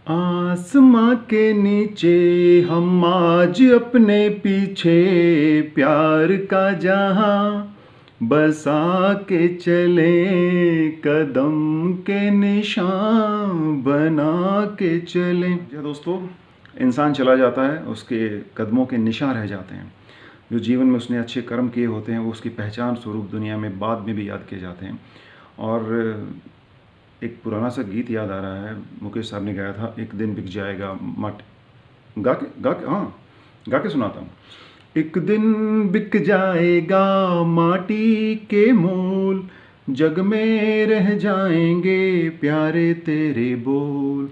आसमां के नीचे हम आज अपने पीछे प्यार का जहां बसा के चले, कदम के निशान बना के चले। दोस्तों, इंसान चला जाता है, उसके कदमों के निशान रह जाते हैं। जो जीवन में उसने अच्छे कर्म किए होते हैं वो उसकी पहचान स्वरूप दुनिया में बाद में भी याद किए जाते हैं। और एक पुराना सा गीत याद आ रहा है, मुकेश साहब ने गाया था, एक दिन बिक जाएगा माटी। गा के सुनाता हूँ। एक दिन बिक जाएगा माटी के मोल, जग में रह जाएंगे प्यारे तेरे बोल।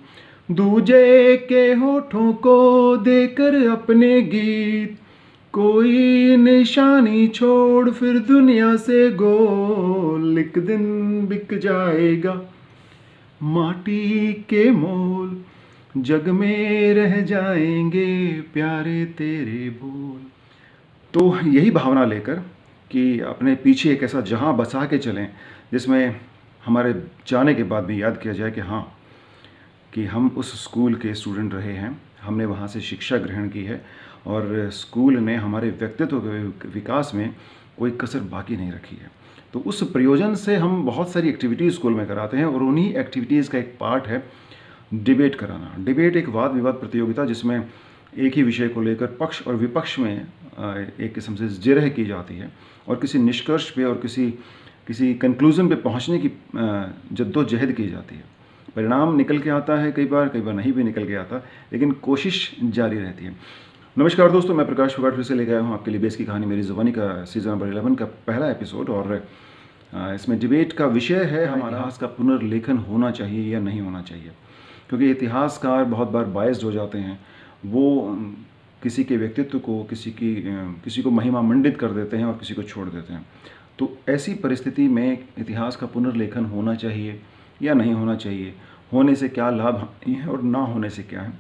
दूजे के होठों को देकर अपने गीत, कोई निशानी छोड़ फिर दुनिया से गोल। एक दिन बिक जाएगा माटी के मोल, जग में रह जाएंगे प्यारे तेरे बोल। तो यही भावना लेकर कि अपने पीछे एक ऐसा जहां बसा के चलें जिसमें हमारे जाने के बाद भी याद किया जाए कि हाँ, कि हम उस स्कूल के स्टूडेंट रहे हैं, हमने वहाँ से शिक्षा ग्रहण की है और स्कूल ने हमारे व्यक्तित्व के विकास में कोई कसर बाकी नहीं रखी है। तो उस प्रयोजन से हम बहुत सारी एक्टिविटीज़ स्कूल में कराते हैं और उन्हीं एक्टिविटीज़ का एक पार्ट है डिबेट कराना। डिबेट एक वाद विवाद प्रतियोगिता जिसमें एक ही विषय को लेकर पक्ष और विपक्ष में एक किस्म से जिरह की जाती है और किसी निष्कर्ष पे और किसी कंक्लूज़न पे पहुंचने की जद्दोजहद की जाती है। परिणाम निकल के आता है, कई बार नहीं भी निकल के आता, लेकिन कोशिश जारी रहती है। नमस्कार दोस्तों, मैं प्रकाश फोगाट फिर से लेकर आया हूँ आपके लिए बेस की कहानी मेरी ज़ुबानी का सीज़न नंबर 11 का पहला एपिसोड। और इसमें डिबेट का विषय है हमारा इतिहास का पुनर्लेखन होना चाहिए या नहीं होना चाहिए। क्योंकि इतिहासकार बहुत बार बायस्ड हो जाते हैं, वो किसी के व्यक्तित्व को किसी को महिमा मंडित कर देते हैं और किसी को छोड़ देते हैं। तो ऐसी परिस्थिति में इतिहास का पुनर्लेखन होना चाहिए या नहीं होना चाहिए, होने से क्या लाभ है और ना होने से क्या है,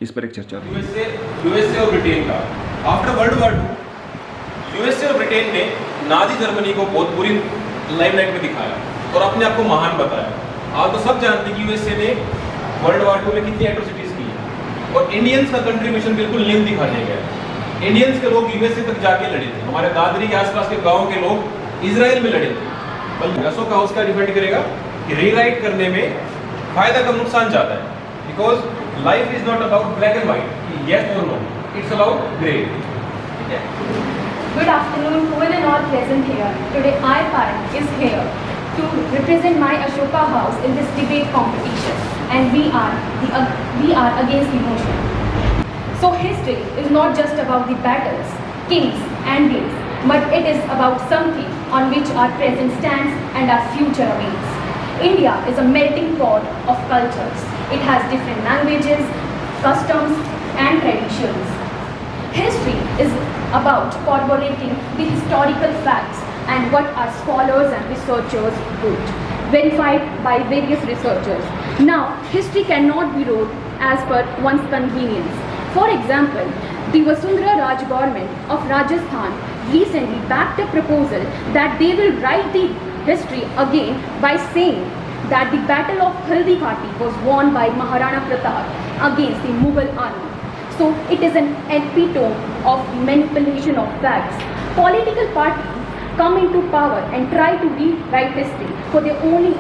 इस पर एक चर्चा थी। यूएसए और ब्रिटेन का after world war II USA और ब्रिटेन ने नाजी जर्मनी को बहुत बुरी लाइमलाइट में दिखाया और अपने आप को महान बताया। आप तो सब जानते हैं कि यूएसए ने वर्ल्ड वॉर II में कितनी एट्रोसिटीज की है और इंडियंस का कंट्रीब्यूशन बिल्कुल निल दिखा दिया गया। इंडियंस के लोग यूएसए तक जाके लड़े थे, हमारे दादरी के आसपास के गाँव के लोग इजराइल में लड़े थे। बल्कि रसो का उसका डिफेंड करेगा कि रीराइट करने में फायदा कम नुकसान ज़्यादा है, because life is not about black and white, yes और no, it's about grey. Good afternoon to one and all present here. Today I, Parag, is here to represent my Ashoka house in this debate competition, and we are against emotion. So history is not just about the battles, kings and days, but it is about something on which our present stands and our future awaits. India is a melting pot of cultures. It has different languages, customs and traditions. History is about corroborating the historical facts and what our scholars and researchers wrote, verified by various researchers. Now, history cannot be wrote as per one's convenience. For example, the Vasundhara Raj government of Rajasthan recently backed a proposal that they will write the history again by saying that the Battle of Haldi Ghati was won by Maharana Pratap against the Mughal army. So it is an epitome of manipulation of facts. Political parties come into power and try to rewrite history for their only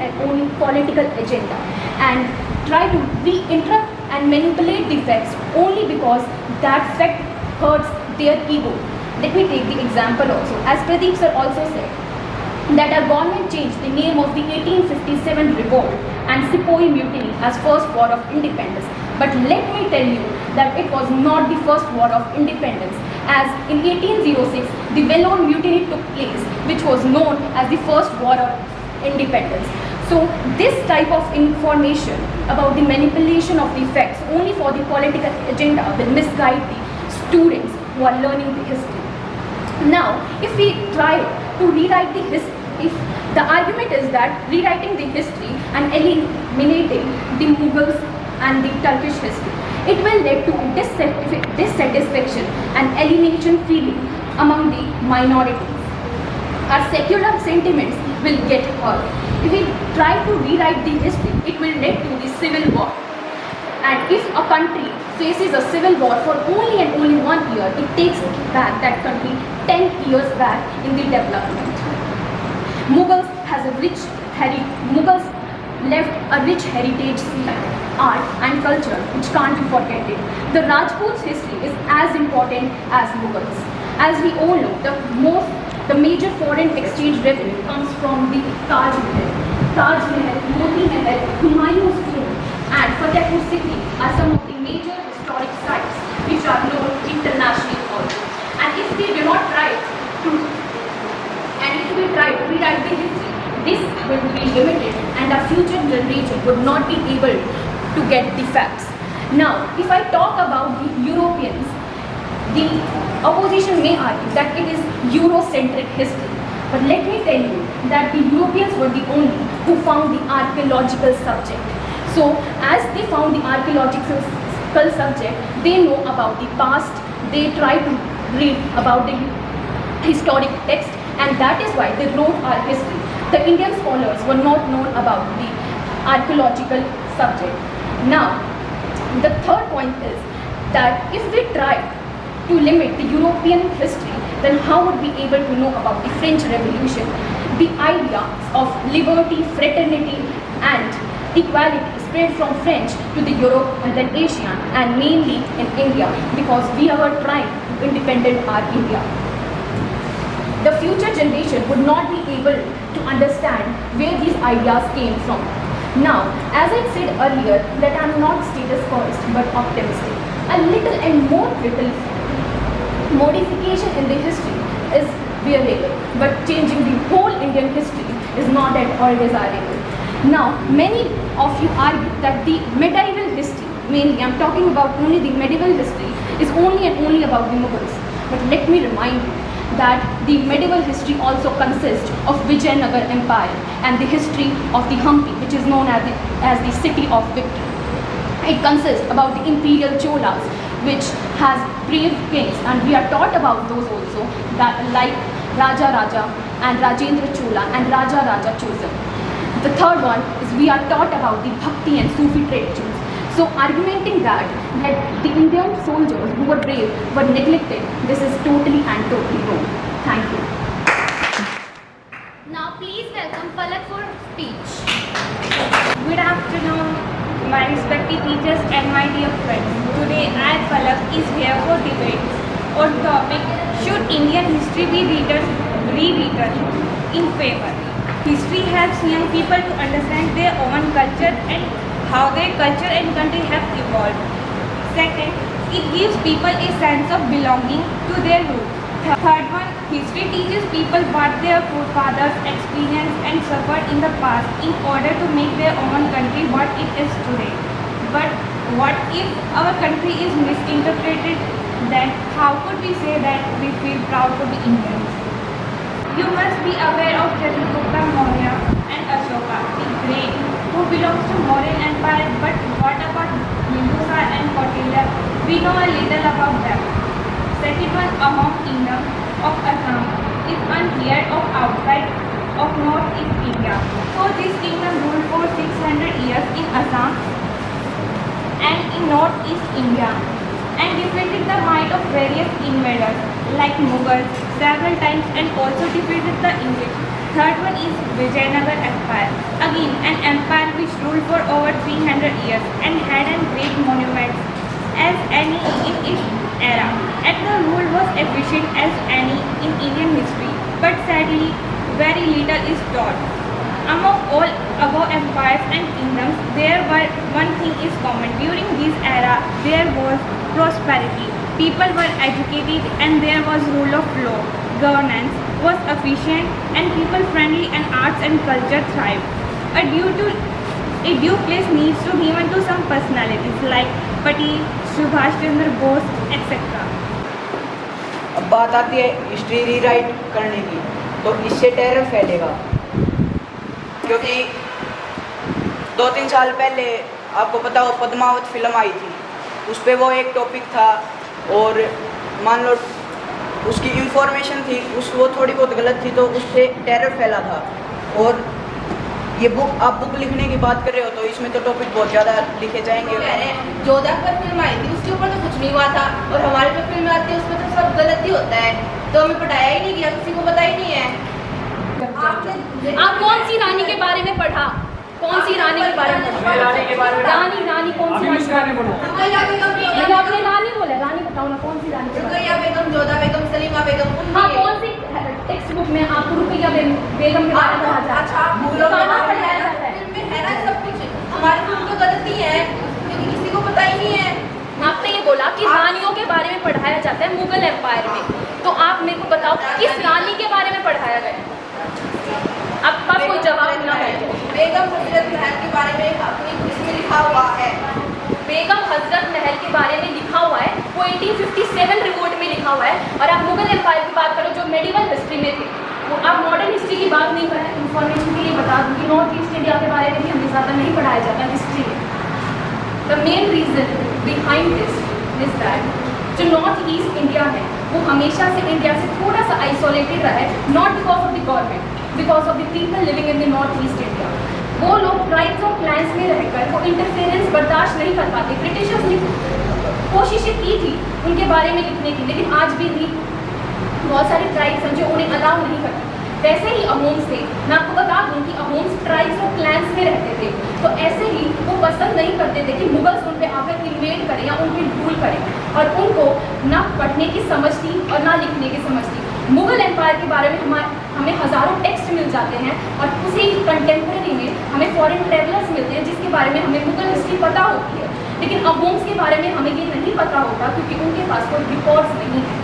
political agenda and try to reinterrupt and manipulate the facts only because that fact hurts their ego. Let me take the example also. As Pradeep sir also said, that our government changed the name of the 1857 revolt and Sepoy mutiny as first war of independence. But let me tell you that it was not the first war of independence, as in 1806 the well-known mutiny took place, which was known as the first war of independence. So this type of information about the manipulation of the facts only for the political agenda will misguide the students who are learning the history. Now, if we try to rewrite the history, if the argument is that rewriting the history and eliminating the Mughals and the Turkish history, it will lead to dissatisfaction and alienation feeling among the minorities. Our secular sentiments will get hurt. If we try to rewrite the history, it will lead to the civil war. And if a country faces a civil war for only and only 1 year, it takes back that country 10 years back in the development. Mughals left a rich heritage, art and culture which can't be forgotten. The Rajputs' history is as important as Mughals. As we all know, the major foreign exchange revenue comes from the Taj Mahal. Taj Mahal, Moti Mahal, Humayun's tomb and Fatehpur Sikri are some of the major historic sites which are known internationally also. And if we do not try to rewrite the history, this will be limited and our future generation would not be able to get the facts. Now, if I talk about the Europeans, the opposition may argue that it is Eurocentric history. But let me tell you that the Europeans were the only who found the archaeological subject. So, as they found the archaeological subject, they know about the past, they try to read about the historic text, and that is why they wrote our history. The Indian scholars were not known about the archaeological subject. Now, the third point is that if we try to limit the European history, then how would we be able to know about the French Revolution? The idea of liberty, fraternity and equality spread from French to the Europe and then Asia and mainly in India because we are trying to independent our India. The future generation would not be able to understand where these ideas came from. Now, as I said earlier, that I am not status quoist but optimistic. A little and more little modification in the history is bearable, but changing the whole Indian history is not at all desirable. Now, many of you argue that the medieval history, mainly I am talking about only the medieval history, is only and only about the Mughals. But let me remind you that the medieval history also consists of Vijayanagar Empire and the history of the Hampi, which is known as the city of victory. It consists about the imperial Cholas, which has brave kings, and we are taught about those also, that like Raja Raja and Rajendra Chola and Raja Raja Chosen. The third one is we are taught about the Bhakti and Sufi traditions. So arguing that the Indian soldiers who were brave were neglected, this is totally and totally wrong. Thank you. Now please welcome Palak for speech. Good afternoon, my respected teachers and my dear friends. Today I, Palak, is here for debate on topic, should Indian history be rewritten in favor? History helps young people to understand their own culture and how their culture and country have evolved. Second, it gives people a sense of belonging to their roots. Third one, history teaches people what their forefathers experienced and suffered in the past in order to make their own country what it is today. But what if our country is misinterpreted? Then how could we say that we feel proud to be Indians? You must be aware of Chandragupta Maurya and Ashoka the Great, who belongs to Mauryan Empire, but what about Bindusar and Kautilya? We know a little about them. Second one, Ahom Kingdom of Assam is unheard of outside of Northeast India. So this kingdom ruled for 600 years in Assam and in Northeast India and defeated the might of various invaders like Mughals several times and also defeated the English. Third one is Vijayanagar Empire. Again, an empire which ruled for over 300 years and had great monuments as any in its era. And the rule was efficient as any in Indian history, but sadly, very little is taught. Among all above empires and kingdoms, one thing is common. During this era, there was prosperity. People were educated and there was rule of law. Governance was efficient and people friendly and arts and culture thrived. A due place needs to be given to some personalities like Patel, Subhash Chandra Bose, etc. अब बात आती है history rewrite करने की, तो इससे terror फैलेगा क्योंकि 2-3 साल पहले आपको पता हो पद्मावत फिल्म आई थी, उस पर वो एक टॉपिक था और मान लो उसकी इंफॉर्मेशन थी वो थोड़ी बहुत गलत थी तो उस पर टेरर फैला था और ये बुक आप बुक लिखने की बात कर रहे हो तो इसमें तो टॉपिक बहुत ज़्यादा लिखे जाएंगे। मैंने जोधा पर फिल्म आई थी, उसके ऊपर तो कुछ नहीं हुआ था, और हमारे जो फिल्म आती है उसमें तो सब गलत ही होता है, तो हमें पढ़ाया ही नहीं गया, किसी को पता ही नहीं है। आप कौन सी रानी के बारे में पढ़ा? कौन सी रानी के बारे में पढ़ा? रानी कौन सी? रुकैया बेगम, मैंने आपने रानी बोला, रानी बताओ ना कौन सी रानी के बारे में? रुकैया बेगम, जोधा बेगम, सलीमा बेगम। हाँ, कौन सी टेक्स्ट बुक में आपको रुकैया बेगम के बारे में पढ़ा जाता है? अच्छा, आप भूलो, कहाँ पढ़ाया जाता है? फिल्म में है ना सब कुछ, हमारी फिल्म तो गलत ही है क्योंकि किसी को पता ही नहीं है। आपने ये बोला कि रानियों के बारे में पढ़ाया जाता है मुगल एम्पायर में, तो आप मेरे को बताओ किस रानी के बारे में पढ़ाया गया? आपका कोई जवाब ना है। बेगम हजरत महल के बारे में अपनी इसमें लिखा हुआ है। बेगम हजरत महल के बारे में लिखा हुआ है, वो 1857 रिपोर्ट में लिखा हुआ है। और आप मुगल एम्पायर की बात करो जो मेडिवल हिस्ट्री में थे, वो आप मॉडर्न हिस्ट्री की बात नहीं करें। इन्फॉर्मेशन के लिए बता दूँ कि नॉर्थ ईस्ट इंडिया के बारे में भी हमें ज़्यादा नहीं पढ़ाया जाता हिस्ट्री में। The main reason behind this is that जो नॉर्थ ईस्ट इंडिया है वो हमेशा से इंडिया से थोड़ा सा आइसोलेटेड रहा है, not because of the government, because of the people living in the north east India. वो लोग ट्राइब्स और क्लैंस में रहकर वो इंटरफेरेंस बर्दाश्त नहीं कर पाते। ब्रिटिशर्स ने कोशिशें की थी उनके बारे में लिखने की, लेकिन आज भी बहुत सारे ट्राइब्स हैं जो उन्हें अलाउ नहीं करते। वैसे ही अहोम्स थे, मैं आपको बता दूं कि अहोम्स ट्राइब्स और क्लैंस में रहते थे, तो ऐसे ही वो पसंद नहीं करते थे कि मुगल्स उन पे आकर इन्वेड करें या उन पे रूल करें, और उनको ना पढ़ने की समझ थी और ना लिखने की समझ थी। मुगल एम्पायर के बारे में हमें हज़ारों टेक्स्ट मिल जाते हैं, और उसी कंटेम्प्रेरी में हमें फॉरेन ट्रेवलर्स मिलते हैं जिसके बारे में हमें मुगल हिस्ट्री पता होती है, लेकिन अहोम्स के बारे में हमें ये नहीं पता होता क्योंकि उनके पास कोई रिकॉर्ड्स नहीं है।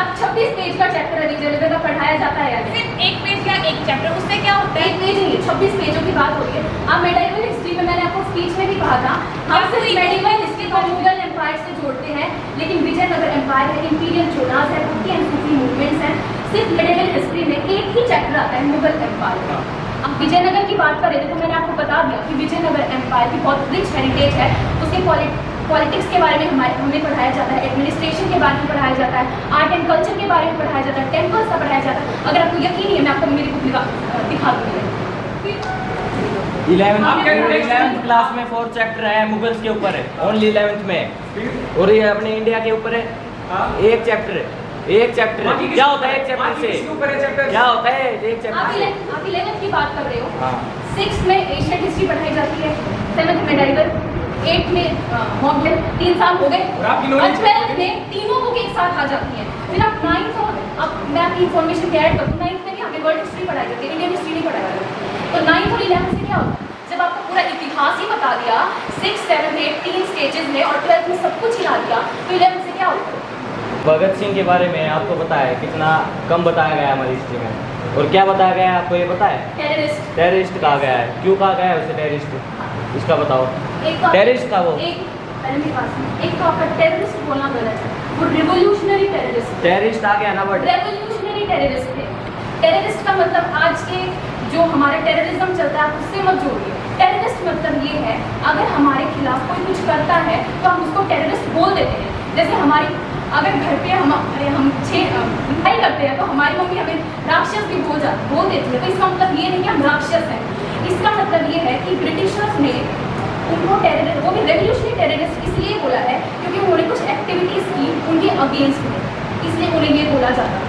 अब 26 पेज का चैप्टर अभी का पढ़ाया जाता है, सिर्फ एक पेज का एक चैप्टर, उससे क्या होता है? एक पेज नहीं, 26 पेजों की बात हो रही है। अब मेडिवल हिस्ट्री में मैंने आपको स्पीच में भी कहा था, हम सिर्फ मेडिवल हिस्ट्री को मुगल एम्पायर से जोड़ते हैं, लेकिन विजयनगर एम्पायर है, इंपीरियल चोलास है, तुर्की एंड सूफी मूवमेंट्स हैं। सिर्फ मेडिवल हिस्ट्री में एक ही चैप्टर आता है मुगल एम्पायर का। अब विजयनगर की बात करें तो मैंने आपको बता दिया कि विजयनगर एम्पायर की बहुत रिच हेरिटेज है। उसके पॉलिटिक्स के बारे में हमें पढ़ाया जाता है, एडमिनिस्ट्रेशन के बारे में पढ़ाया जाता है, आर्ट एंड कल्चर के बारे में पढ़ाया जाता है, टेम्पल्स का पढ़ाया जाता है। अगर आपको यकीन नहीं है मैं आपको मेरी बुक दिखा दूँगी। 11th क्लास में 4 चैप्टर है मुगल्स के ऊपर है, ओनली 11th में, और ये अपने इंडिया के ऊपर है एक चैप्टर है। एक चैप्टर क्या होता है? एक चैप्टर से क्या होता है? एक चैप्टर से आप 11th की बात कर रहे हो। हाँ। 6th में एशियन हिस्ट्री पढ़ाई जाती है, 7th में मेडिवल, 8th में मॉडर्न, 3 साल हो गए, और 12th में तीनों बुक एक साथ आ जाती हैं। फिर आप 9th और अब मैं आपकी इन्फॉर्मेशन क्या ऐड करूँ, 9th में भी हमें वर्ल्ड हिस्ट्री पढ़ाई जाती है, इंडियन हिस्ट्री नहीं पढ़ाया जाता। तो 9th और 11th से क्या होता है? जब आपको पूरा इतिहास ही बता दिया 6, 7, 8 3 स्टेजेस में, और 12th में सब कुछ हिला दिया, तो 11th से क्या होता है? भगत सिंह के बारे में आपको पता है कितना कम बताया गया है हमारी हिस्ट्री में, और क्या बताया गया है आपको ये पता है? टेररिस्ट। टेररिस्ट कहा गया है। क्यों कहा गया है उसे टेररिस्ट? इसका बताओ। टेररिस्ट था वो। एक तो आपका टेररिस्ट बोलना गलत है, वो रिवोल्यूशनरी टेररिस्ट। टेररिस्ट आ गया ना वर्ड। रेवोल्यूशनरी टेररिस्ट थे। टेररिस्ट का मतलब आज के जो हमारा टेररिज्म चलता है उससे मत जोड़िए। टेररिस्ट मतलब ये है अगर हमारे खिलाफ कोई कुछ करता है तो हम उसको टेररिस्ट बोल देते हैं। जैसे हमारी अगर घर पे हम मिठाई करते हैं तो हमारी मम्मी हमें राक्षस भी बोल देती है, तो इसका मतलब ये नहीं कि हम राक्षस हैं। इसका मतलब ये है कि ब्रिटिशर्स ने उनको टेररिस्ट, वो भी रेवोल्यूशनरी टेररिस्ट इसलिए बोला है क्योंकि उन्होंने कुछ एक्टिविटीज़ की उनके अगेंस्ट में, इसलिए उन्हें ये बोला जाता है।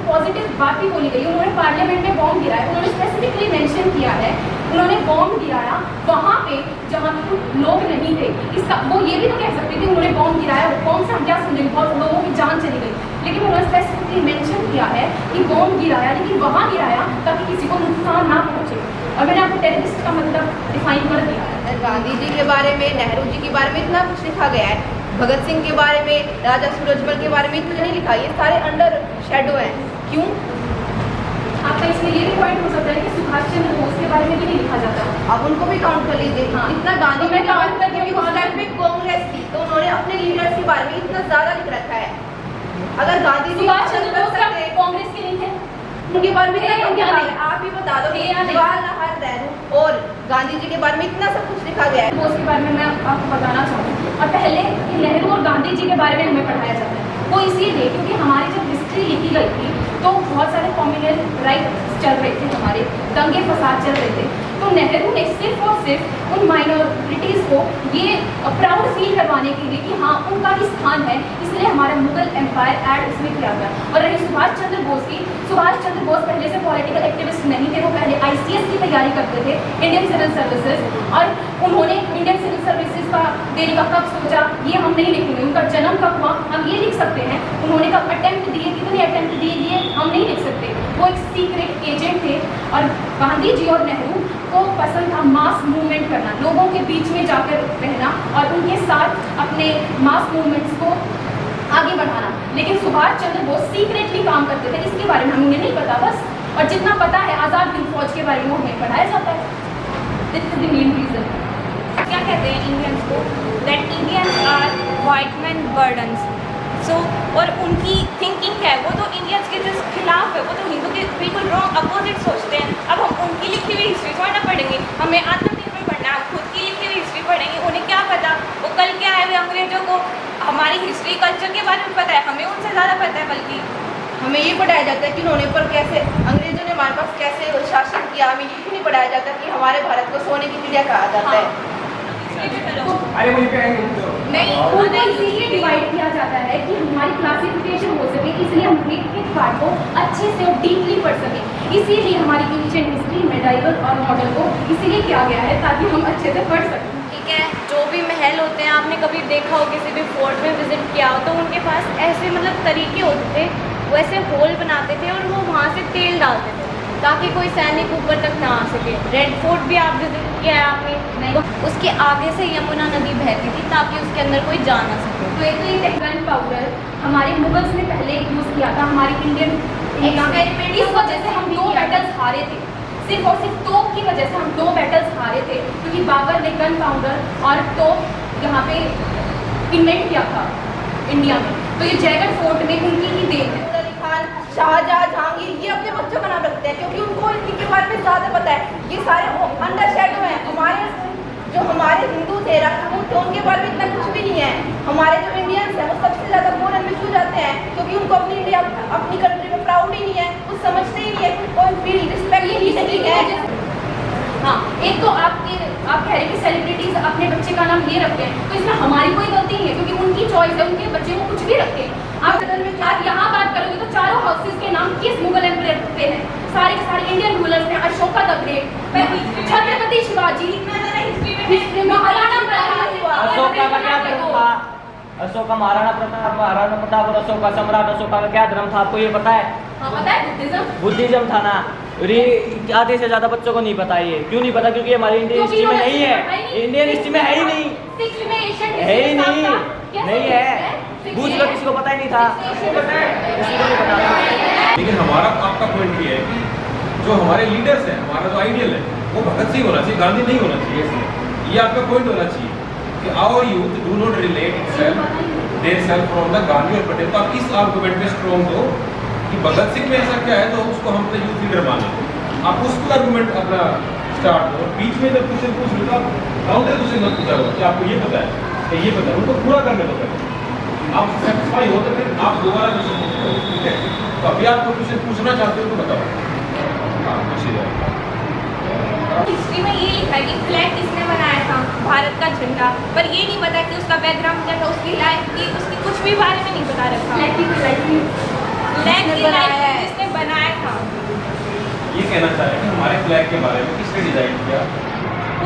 पॉजिटिव बात भी बोली गई, उन्होंने पार्लियामेंट में बॉम्ब गिराया, उन्होंने स्पेसिफिकली मेंशन किया है, उन्होंने बॉम्ब गिराया वहाँ पे जहाँ पे लोग नहीं थे। इसका वो ये भी तो कह सकते थे उन्होंने बॉम्ब गिराया, बॉम्ब से हम क्या समझेंगे, बहुत लोगों की जान चली गई, लेकिन उन्होंने स्पेसिफिकली मेंशन किया है कि बॉम्ब गिराया, लेकिन वहाँ गिराया ताकि किसी को नुकसान ना पहुँचे। और मैंने आपको टेररिस्ट का मतलब डिफाइन कर दिया। गांधी जी के बारे में, नेहरू जी के बारे में इतना कुछ लिखा गया है, भगत सिंह के बारे में, राजा सूरजमल के बारे में इतना नहीं लिखा, ये सारे अंडर शेडो हैं। क्यों? आपका इसमें ये भी पॉइंट हो सकता है कि सुभाष चंद्र बोस के बारे में भी नहीं लिखा जाता। आप उनको भी काउंट कर लीजिए। हाँ। इतना गांधी तो मैं काउंट करके भी उस टाइम पे कांग्रेस थी तो उन्होंने अपने लीडर्स के बारे में इतना ज्यादा लिख रखा है। अगर गांधी जी सुभाष चंद्र बोस कांग्रेस के नहीं थे, उनके बारे में इतना थे, लिखा है। आप ही बता दो, जवाहरलाल नेहरू और गांधी जी के बारे में इतना सब कुछ लिखा गया है। बोस के बारे में मैं आपको बताना चाहूँगी। और पहले नेहरू और गांधी जी के बारे में हमें पढ़ाया जाता है, वो इसीलिए क्योंकि हमारी जब हिस्ट्री लिखी गई थी तो बहुत सारे कॉम्युनल राइट चल रहे थे, हमारे दंगे फसाद चल रहे थे, तो नेहरू ने सिर्फ और सिर्फ उन माइनॉरिटीज़ को ये प्राउड फील करवाने के लिए कि हाँ उनका भी स्थान है, इसलिए हमारा मुगल एम्पायर ऐड उसमें किया गया। और रही सुभाष चंद्र बोस की, सुभाष चंद्र बोस पहले से पॉलिटिकल एक्टिविस्ट नहीं थे, वो पहले ICS की तैयारी करते थे, इंडियन सिविल सर्विसेज, और उन्होंने इंडियन सिविल सर्विसेज का देने का कब सोचा ये हम नहीं लिखेंगे, उनका जन्म कब हुआ हम ये लिख सकते हैं, उन्होंने कब अटेम्प्ट दिए, कितने अटेम्प्ट दिए ये हम नहीं लिख सकते, वो एक सीक्रेट एजेंट थे। और गांधी जी और नेहरू को पसंद था मास मूवमेंट करना, लोगों के बीच में जाकर रहना और उनके साथ अपने मास मूवमेंट्स को आगे बढ़ाना। लेकिन सुभाष चंद्र बोस सीक्रेटली काम करते थे, इसके बारे में हमें नहीं पता बस, और जितना पता है आज़ाद हिंद फौज के बारे में हमें पढ़ाया जाता है। This is the main reason. क्या कहते हैं इंडियंस को, that Indians are white man burdens. So और उनकी थिंकिंग है वो तो इंडियंस के जिस खिलाफ है, वो तो हिंदू के बिल्कुल रॉन्ग अपोजिट सोचते हैं। अब हम उनकी लिखी हुई हिस्ट्री थोड़ा ना पढ़ेंगे, हमें आत्मनिर्भर बनना है, हम खुद की लिखी हुई हिस्ट्री पढ़ेंगे। उन्हें क्या पता, वो कल के आए हुए अंग्रेजों को हमारी हिस्ट्री कल्चर के बारे में पता है, हमें उनसे ज़्यादा पता है। बल्कि हमें ये पढ़ाया जाता है कि उन्होंने पर कैसे अंग्रेजों ने हमारे पास कैसे शासन किया, हमें ये क्यों नहीं पढ़ाया जाता कि हमारे भारत को सोने की चिड़िया कहा जाता है। नहीं, उनको इसीलिए डिवाइड किया जाता है कि हमारी क्लासिफिकेशन हो सके, इसलिए हम एक पार्ट को अच्छे से और डीपली पढ़ सकें। इसीलिए हमारी एंशिएंट हिस्ट्री मेडाइवल और मॉडल को इसीलिए किया गया है ताकि हम अच्छे से पढ़ सकें। ठीक है, जो भी महल होते हैं, आपने कभी देखा हो किसी भी फोर्ट में विजिट किया हो, तो उनके पास ऐसे मतलब तरीके होते थे, वो ऐसे होल बनाते थे और वो वहाँ से तेल डालते थे ताकि कोई सैनिक ऊपर तक ना आ सके। रेड फोर्ट भी आप विजिट किया है आपने? नहीं। उसके आगे से यमुना नदी बहती थी ताकि उसके अंदर कोई जा ना सके। तो एक गन पाउडर हमारे मुगल्स ने पहले यूज़ किया था हमारी इंडियन एक्सपेरिमेंट, इस वजह से हम 2 बैटल्स हारे थे, सिर्फ और सिर्फ तोप की वजह से हम 2 बैटल्स हारे थे, क्योंकि बाबर ने गन पाउडर और तोप यहाँ पे इन्वेंट किया था इंडिया में। तो ये जयगढ़ फोर्ट में उनकी ही देन है। शाहजहां, जहांगीर, ये अपने बच्चों का नाम रखते हैं क्योंकि उनको इनके बारे में ज़्यादा पता है। ये सारे अंडर शेडो हैं। हमारे हिंदू थे राजपूत थे, उनके बारे में इतना कुछ भी नहीं है। हमारे जो इंडियंस हैं वो सबसे ज़्यादा फॉरेन में क्यों जाते हैं, क्योंकि उनको अपनी इंडिया अपनी कंट्री में प्राउड ही नहीं है, कुछ समझते ही नहीं है, कोई फील रिस्पेक्ट ही नहीं है। हाँ, एक तो आप कह रहे हैं कि सेलिब्रिटीज अपने बच्चे का नाम ये रखते हैं, तो इसमें हमारी कोई गलती नहीं है क्योंकि उनकी चॉइस है, उनके बच्चे को कुछ भी रखते हैं। आप यहाँ बात करोगे तो चारों हाउसेस के नाम किस मुगल एम्पायर पे हैं? सारे के सारे इंडियन रूलर्स हैं। अशोका द ग्रेट, छत्रपति शिवाजी, महाराणा अशोका का क्या धर्म था? अशोका महाराणा प्रताप और अशोका सम्राट अशोका का क्या धर्म था, आपको ये पता है? हाँ, पता है, बुद्धिज्म था ना। और ये आधे से ज्यादा बच्चों को नहीं पता। ये क्यों नहीं पता? क्योंकि हमारी इंडियन हिस्ट्री में नहीं है, इंडियन हिस्ट्री में है ही नहीं, है ही नहीं है। पूछ लो, किसी को पता ही नहीं था, किसी को नहीं पता था। लेकिन हमारा आपका पॉइंट ये है कि जो हमारे लीडर्स हैं, हमारा जो आइडियल है वो भगत सिंह होना चाहिए, गांधी नहीं होना चाहिए। इसलिए ये आपका पॉइंट होना चाहिए कि our youth do not relate their self from the Gandhi और पटेल। तो आप इस आर्गुमेंट में स्ट्रॉन्ग हो कि भगत सिंह में ऐसा क्या है तो उसको हम अपने यूथ लीडर माने। आप उसको आर्गुमेंट अपना स्टार्ट हो, बीच में जब क्वेश्चन पूछ लो तो आप काउंटर क्वेश्चन मत पूछा हो कि आपको ये पता है कि ये पता है, उनको पूरा करने दो पहले। आप सेटिस्फाई हो तो फिर आप दोबारा क्वेश्चन पूछो, ठीक है? तो अभी आप कोई क्वेश्चन पूछना चाहते हो तो बताओ। हाँ, पूछिए जाएगा। हिस्ट्री में ये लिखा है कि फ्लैग किसने बनाया था, भारत का झंडा, पर ये नहीं पता कि उसका बैकग्राउंड क्या था, उसकी लाइफ की, उसकी कुछ भी बारे में नहीं बता रखा। फ्लैग की लाइफ जिसने बनाया था। ये कहना चाह रहे हैं कि हमारे फ्लैग के बारे में किसने डिजाइन किया,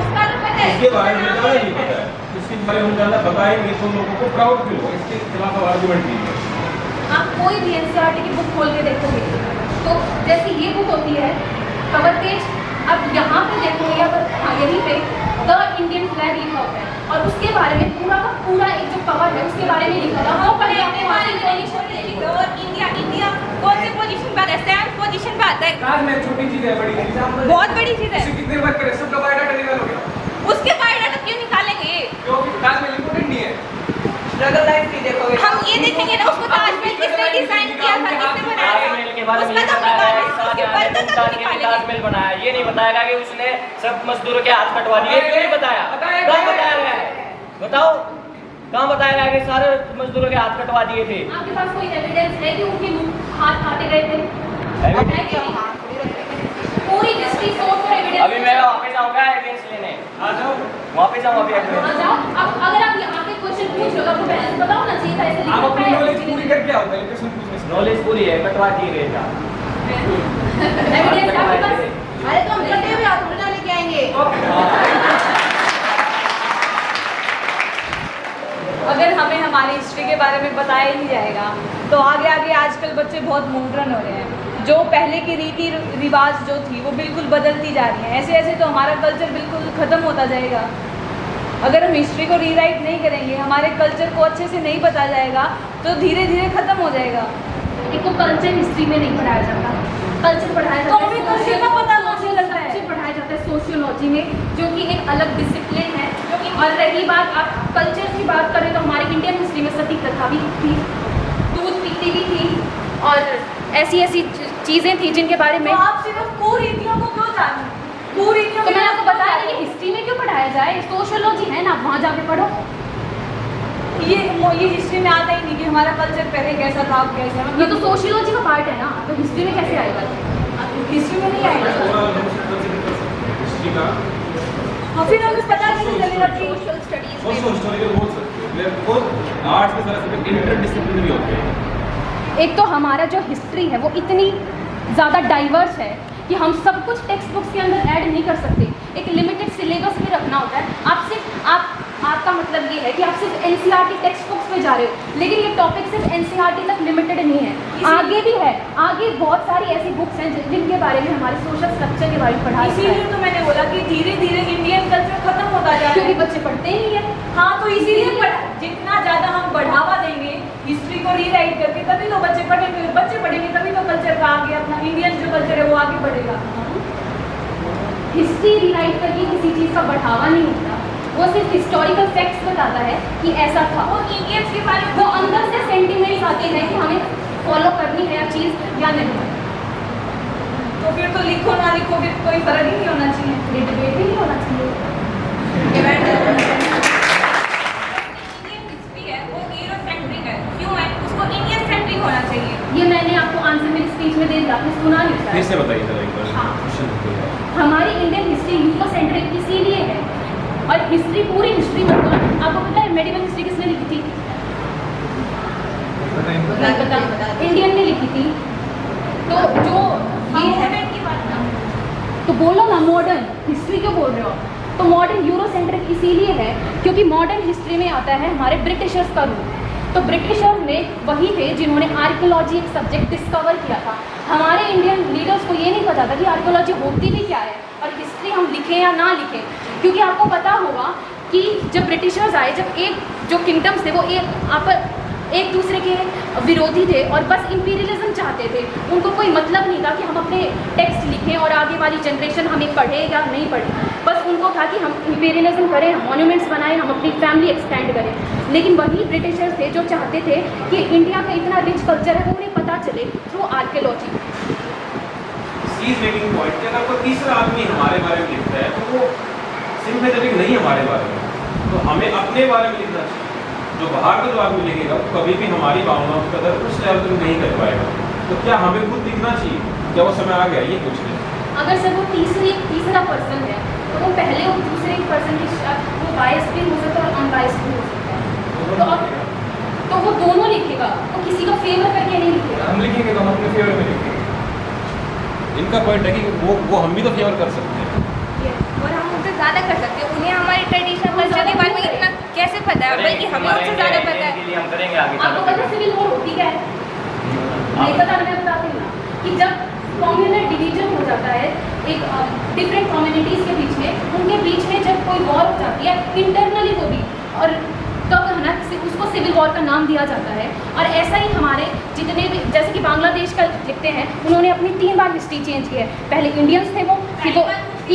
उसका तो पता है, इसके बारे में ज़्यादा नहीं पता है। इसके बारे में ज़्यादा बताएंगे तो लोगों को प्राउड फील हो, इसके खिलाफ आर्गुमेंट कीजिए। आप कोई भी एनसीईआरटी की बुक खोल के देखोगे तो जैसे ये बुक होती है कवर पेज, अब यहाँ पे देखोगे या हाँ यहीं पे द इंडियन फ्लैग लिखा होता है और उसके बारे में पूरा का पूरा एक जो कवर है उसके बारे में लिखा होगा। वो पहले अपने बारे में और इंडिया कौन से पोजीशन पे आता है? 7th पोजीशन पे आता है। छोटी चीज है, बड़ी चीज बहुत बड़ी चीज है। कितने वर्क करे, सबका बायोडाटा निकाल हो गया। उसके बायोडाटा क्यों निकालेंगे? क्योंकि क्लास में इंपॉर्टेंट नहीं है। स्ट्रगल लाइफ भी देखोगे, हम ये देखेंगे ना उसको ताजमहल किसने डिजाइन किया था, किसने बनाया ताजमहल के बारे में उसका तो निकालेंगे। ताजमहल बनाया, ये नहीं बताएगा कि उसने सब मजदूरों के हाथ कटवा दिए, क्यों नहीं बताया? कहाँ बताया गया है? बताओ, कहाँ बताया गया कि सारे मजदूरों के हाथ कटवा दिए थे? आपके पास कोई एविडेंस है कि उनके हाथ काटे गए थे? एविडेंस पे जाऊँ अभी हाँ, जाओ। अब अगर आप यहाँ पे क्वेश्चन पूछ रहे हो तो आपको पहले से पता होना चाहिए था ऐसे आप लिखा अपनी है। नॉलेज पूरी करके आओ पहले क्वेश्चन पूछने से। नॉलेज पूरी है, कटवा की गई था। Evidence आपके पास? अरे तो हम कटे हुए हाथ थोड़ी ना लेके आएंगे। अगर हमें हमारी हिस्ट्री के बारे में बताया ही नहीं जाएगा तो आगे आगे आजकल बच्चे बहुत मॉडर्न हो रहे हैं। जो पहले की रीति रिवाज जो थी वो बिल्कुल बदलती जा रही है। ऐसे ऐसे तो हमारा कल्चर बिल्कुल ख़त्म होता जाएगा। अगर हम हिस्ट्री को रीराइट नहीं करेंगे, हमारे कल्चर को अच्छे से नहीं पता जाएगा तो धीरे धीरे ख़त्म हो जाएगा। एक तो कल्चर हिस्ट्री में नहीं पढ़ाया जाता, कल्चर पढ़ाया जाता तो हमें कल्चर का पता कैसे लगता है? कल्चर पढ़ाया जाता है सोशियोलॉजी में, जो कि एक अलग डिसिप्लिन है। और रही बात आप कल्चर की बात करें तो हमारी इंडियन हिस्ट्री में सती प्रथा भी थी, दूध पीती भी थी और ऐसी ऐसी चीज़ें थी जिनके बारे में तो आप सिर्फ कुरीतियों को क्यों जाने? कुरीतियों तो मैंने आपको बताया कि हिस्ट्री में क्यों पढ़ाया जाए, सोशियोलॉजी है ना, वहाँ जाके पढ़ो। ये हिस्ट्री में आता ही नहीं कि हमारा कल्चर पहले कैसा था अब कैसा है। ये मतलब तो सोशियोलॉजी का पार्ट है ना, तो हिस्ट्री में कैसे आएगा? हिस्ट्री में नहीं आएगा। हिस्ट्री का और फिर हमें पता कैसे चलेगा कि सोशल स्टडीज सोशल हिस्टोरिकल बोल सकते हो, बिकॉज आर्ट्स में सारे सब्जेक्ट इंटरडिसिप्लिनरी होते हैं। एक तो हमारा जो हिस्ट्री है वो इतनी ज़्यादा डाइवर्स है कि हम सब कुछ टेक्स्ट बुक्स के अंदर ऐड नहीं कर सकते। एक लिमिटेड सिलेबस भी रखना होता है। आपका मतलब ये है कि आप सिर्फ एनसीईआरटी टेक्स्ट बुक्स में जा रहे हो, लेकिन ये टॉपिक सिर्फ एनसीईआरटी तक लिमिटेड नहीं है, आगे भी है। आगे बहुत सारी ऐसी बुक्स हैं जिनके बारे में हमारे सोशल स्ट्रक्चर के बारे में पढ़ा इसीलिए तो मैंने बोला कि धीरे धीरे इंडियन कल्चर खत्म होता जा रहा क्योंकि है। बच्चे पढ़ते ही नहीं है। हाँ, तो इसीलिए जितना ज़्यादा हम बढ़ावा देंगे हिस्ट्री को रीराइट करके तभी तो बच्चे पढ़ेंगे तभी तो कल्चर का आगे अपना इंडियन जो कल्चर है वो आगे बढ़ेगा। हिस्ट्री रीराइट करके किसी चीज़ का बढ़ावा नहीं होता, वो सिर्फ हिस्टोरिकल फैक्ट्स बताता है कि ऐसा था। वो इंडियंस के बारे में वो अंदर से सेंटिमेंट्स आते हैं कि हमें फॉलो करनी है या चीज़ या नहीं। तो फिर तो लिखो ना लिखो फिर कोई फर्क ही नहीं होना चाहिए। ये डिबेट ही नहीं होना चाहिए। इंडियन हिस्ट्री है वो यूरोसेंट्रिक है। क्यों है? उसको इंडियन सेंट्रिक होना चाहिए। ये मैंने आपको आंसर मेरी स्पीच में दे दिया, आपने सुना नहीं फिर शायद। से बताइए जरा एक बार हाँ। क्वेश्चन को। हमारी इंडियन हिस्ट्री यूरोसेंट्रिक इसीलिए है। और हिस्ट्री पूरी हिस्ट्री मतलब आपको पता है मेडिवल हिस्ट्री किसने लिखी थी? नहीं पता, इंडियन ने लिखी थी। तो जो ये है मॉडर्न की बात ना तो बोलो ना मॉडर्न हिस्ट्री क्यों बोल रहे हो? तो मॉडर्न यूरोसेंट्रिक इसीलिए है क्योंकि मॉडर्न हिस्ट्री में आता है हमारे ब्रिटिशर्स का रूल। तो ब्रिटिशर्स में वही थे जिन्होंने आर्कियोलॉजी एक सब्जेक्ट डिस्कवर किया था। हमारे इंडियन लीडर्स को ये नहीं पता था कि आर्कियोलॉजी होती भी क्या है और हिस्ट्री हम लिखें या ना लिखें। क्योंकि आपको पता होगा कि जब ब्रिटिशर्स आए, जब एक जो किंगडम्स थे वो एक दूसरे के विरोधी थे और बस इंपीरियलिज्म चाहते थे। उनको कोई मतलब नहीं था कि हम अपने टेक्स्ट लिखें और आगे वाली जनरेशन हमें पढ़े या नहीं पढ़े। बस उनको था कि हम इंपीरियलिज्म करें, हम मॉन्यूमेंट्स बनाएं, हम अपनी फैमिली एक्सपेंड करें। लेकिन वही ब्रिटिशर्स थे जो चाहते थे कि इंडिया का इतना रिच कल्चर है वो उन्हें पता चले through archaeology. She's making point कि अगर कोई तीसरा आदमी हमारे बारे में लिखता है तो वो सिंपैथेटिक नहीं है हमारे बारे में, तो हमें अपने बारे में लिखना चाहिए। जो बाहर का जो आदमी लिखेगा वो कभी भी हमारी भावनाओं की कदर उस लेवल तक नहीं कर पाएगा। तो क्या हमें खुद लिखना चाहिए? क्या वो समय आ गया ये पूछ रहे हैं। अगर सर वो तीसरा पर्सन है तो वो पहले और दूसरे पर्सन की वो बायस भी हो सकता है और अनबायस्ड भी हो सकता है। तो वो दोनों लिखेगा, वो किसी का फेवर करके नहीं लिखेगा। हम लिखेंगे तो हम अपने फेवर में लिखेंगे। इनका पॉइंट है कि वो हम भी तो फेवर कर सकते हैं और हम उनसे ज़्यादा कर सकते हैं। उन्हें हमारे ट्रेडिशनल कल्चर के बारे में इतना कैसे पता है, बल्कि हमें उनसे ज़्यादा पता है। हम करेंगे आगे आपको पता है सिविल वॉर होती क्या है? नहीं पता, मैं बताती हूँ ना कि जब कम्युनल डिवीजन हो जाता है एक डिफरेंट कम्युनिटीज़ के बीच में, उनके बीच में जब कोई वॉर हो जाती है इंटरनली वो भी, और तब है ना उसको सिविल वॉर का नाम दिया जाता है। और ऐसा ही हमारे जितने भी, जैसे कि बांग्लादेश का लिखते हैं, उन्होंने अपनी 3 बार हिस्ट्री चेंज की है। पहले इंडियंस थे वो, फिर वो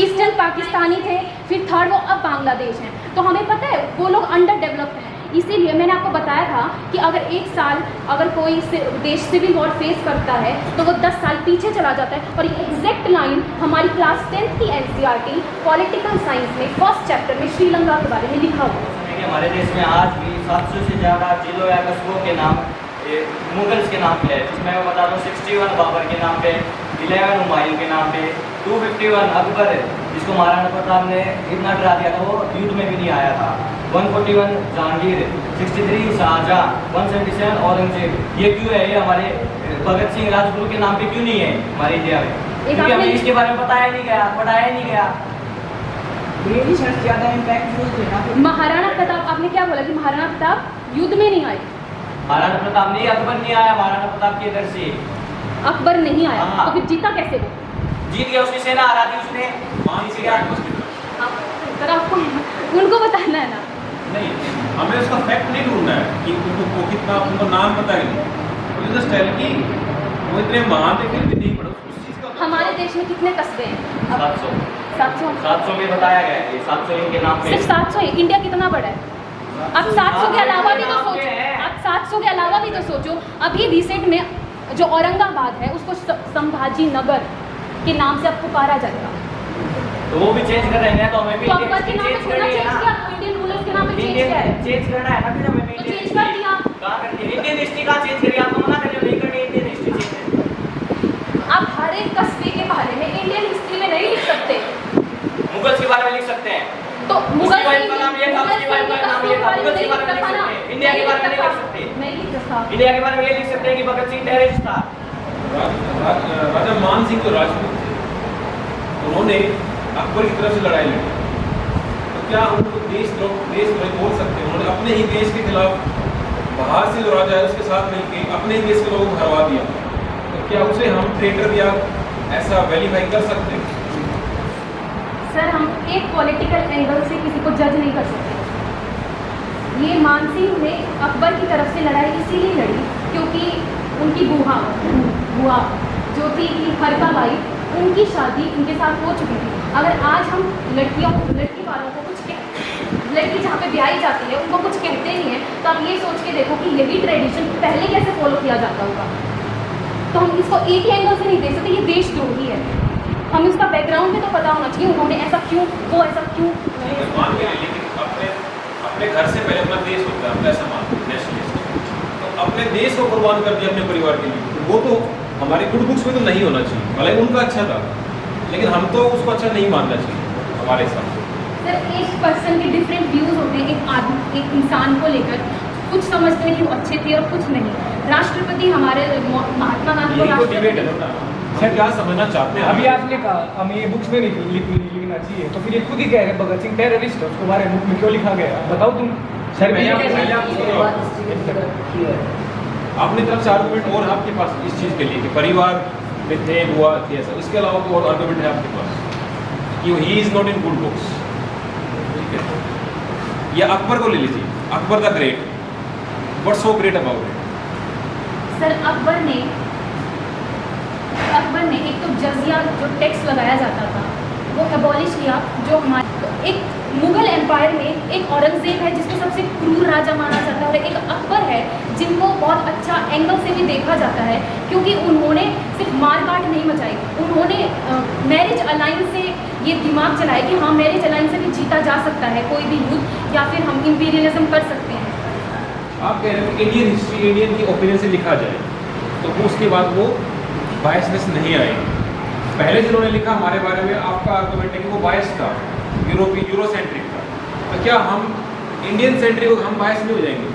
ईस्टर्न पाकिस्तानी थे, फिर थर्ड वो अब बांग्लादेश हैं। तो हमें पता है वो लोग अंडर डेवलप्ड हैं। इसीलिए मैंने आपको बताया था कि अगर एक साल अगर कोई देश सिविल वॉर फेस करता है तो वो 10 साल पीछे चला जाता है। और ये एग्जैक्ट लाइन हमारी क्लास 10th की एनसीईआरटी पॉलिटिकल साइंस में फर्स्ट चैप्टर में श्रीलंका के बारे में लिखा हुआ है। हमारे देश में आज भी 700 से ज़्यादा जिलों या कस्बों के नाम मुगल्स के नाम पे है, जिसमें मैं बता दूँ 61 बाबर के नाम पे, 11 हुमायूं के नाम पे, 251 अकबर जिसको महाराणा प्रताप ने इतना डरा दिया था, वो युद्ध में भी नहीं आया था, 141 जहांगीर, 63 शाहजहां, 177 औरंगजेब। ये क्यों है? ये हमारे भगत सिंह राजगुरु के नाम पे क्यों नहीं है हमारे इंडिया में? क्योंकि हमें इसके बारे में बताया नहीं गया, पढ़ाया नहीं गया। ज़्यादा इम्पैक्टफुल थे ना। महाराणा प्रताप, आपने क्या बोला कि महाराणा प्रताप युद्ध में नहीं आए? महाराणा प्रताप नहीं, अकबर नहीं आया महाराणा प्रताप के इधर से। अकबर नहीं आया, हाँ। तो फिर जीता कैसे वो? जीत गया, उसकी सेना आ रही थी, उसने सर आपको उनको बताना है ना। नहीं, हमें उसका फैक्ट नहीं ढूंढना है कि उनको कितना, उनको नाम पता ही नहीं, मुझे जस्ट टेल कि वो इतने महान थे फिर भी नहीं पढ़ो उस चीज़ का। हमारे देश में कितने कस्बे हैं? 700 700 में बताया गया है, 700 इनके नाम पे। सिर्फ 700 है? इंडिया कितना बड़ा है? अब 700 के अलावा भी तो सोचो, अब 700 के अलावा भी तो सोचो। अभी रिसेंट में जो औरंगाबाद है उसको संभाजी नगर के नाम से अब पुकारा जाएगा। तो वो भी चेंज कर रहे हैं, तो हमें भी तो अकबर के नाम पे चेंज थोड़ा करनी है चेंज ना। किया, इंडियन रूलर्स के नाम पे चेंज किया है, चेंज करना है ना, फिर हमें भी तो चेंज कर दिया। कहाँ कर दिया? इंडियन हिस्ट्री कहाँ चेंज करी? आप तो मना कर रहे हो नहीं करनी इंडियन हिस्ट्री चेंज। आप हर एक कस्बे के बारे में इंडियन हिस्ट्री में नहीं लिख सकते। मुगल्स के बारे में लिख सकते हैं, तो उसकी वाइफ का नाम ये था, उसकी वाइफ का नाम ये था, मुगल्स के बारे में लिख सकते हैं, इंडिया के बारे में नहीं लिख सकते। नहीं लिख सकता। इंडिया के बारे में ये लिख सकते हैं कि भगत सिंह टेररिस्ट था। राजा मान सिंह जो राजपूत थे, उन्होंने अकबर की तरफ से लड़ाई लड़ी, तो क्या उनको देशद्रोही बोल सकते हैं? उन्होंने अपने ही देश के खिलाफ, बाहर से जो राजा है उसके साथ मिलकर अपने ही देश के लोगों को हरवा दिया, तो क्या उसे हम ट्रेटर या ऐसा वेरीफाई कर सकते हैं? सर हम एक पॉलिटिकल एंगल से किसी को जज नहीं कर सकते। ये मान सिंह ने अकबर की तरफ से लड़ाई इसीलिए लड़ी क्योंकि उनकी बुआ जो थी हरका बाई, उनकी शादी उनके साथ हो चुकी थी। अगर आज हम लड़की वालों को कुछ लड़की जहाँ पे ब्याही जाती है उनको कुछ कहते नहीं है, तो आप ये सोच के देखो कि यही ट्रेडिशन पहले कैसे फॉलो किया जाता होगा। तो हम इसको एक ही एंगल से नहीं देख सकते, ये देशद्रोही है। हमें उसका बैकग्राउंड भी तो पता होना चाहिए, उन्होंने ऐसा क्यों, वो ऐसा क्यों। मान के लेकिन अपने घर से पहले अपना देश होता है, अपना समाज नेशनलिस्ट, तो अपने देश को कुर्बान कर दिया अपने परिवार के लिए, वो तो हमारे गुड बुक्स में तो नहीं होना चाहिए। भले उनका अच्छा था, लेकिन हम तो उसको अच्छा नहीं मानना चाहिए हमारे हिसाब से। सर एक पर्सन के डिफरेंट व्यूज़ होते हैं, एक इंसान को लेकर कुछ समझते हैं कि वो अच्छे थे और कुछ नहीं। राष्ट्रपति हमारे महात्मा गांधी को डिबेट है ना, हम क्या समझना चाहते हैं? अभी आपने कहा हमें ये बुक्स में नहीं लिखना चाहिए, तो फिर ये खुद ही कह रहे भगत सिंह टेररिस्ट है, उसके बारे में बुक में क्यों लिखा गया? बताओ तुम। सर अपनी तरफ से आर्गुमेंट और आपके पास इस चीज़ के लिए कि परिवार में थे, हुआ थे ऐसा, इसके अलावा कोई और आर्गुमेंट है आपके पास कि he is not in good books? ठीक है, या अकबर को ले लीजिए, Akbar the great, what's so great about it? Sir Akbar ने एक तो जजिया जो टैक्स लगाया जाता था वो एबॉलिश किया। जो हमारे एक मुगल एम्पायर में एक औरंगजेब है जिसको सबसे क्रूर राजा माना जाता है, और एक अकबर है जिनको बहुत अच्छा एंगल से भी देखा जाता है क्योंकि उन्होंने सिर्फ मारकाट नहीं मचाई, उन्होंने मैरिज अलायंस से ये दिमाग चलाया कि हाँ मैरिज अलायंस से भी जीता जा सकता है कोई भी युद्ध, या फिर हम इंपीरियलिज्म कर सकते हैं। आप कह रहे हो कि इंडियन हिस्ट्री इंडियन की ओपिनियन से लिखा जाए, तो वो उसके बाद वो बायसनेस नहीं आएगी। पहले जिन्होंने लिखा हमारे बारे में, आपका आर्गुमेंट है कि वो बायस था, यूरोसेंट्रिक था, तो क्या हम इंडियन सेंट्रिक हो, हम बायस नहीं हो जाएंगे?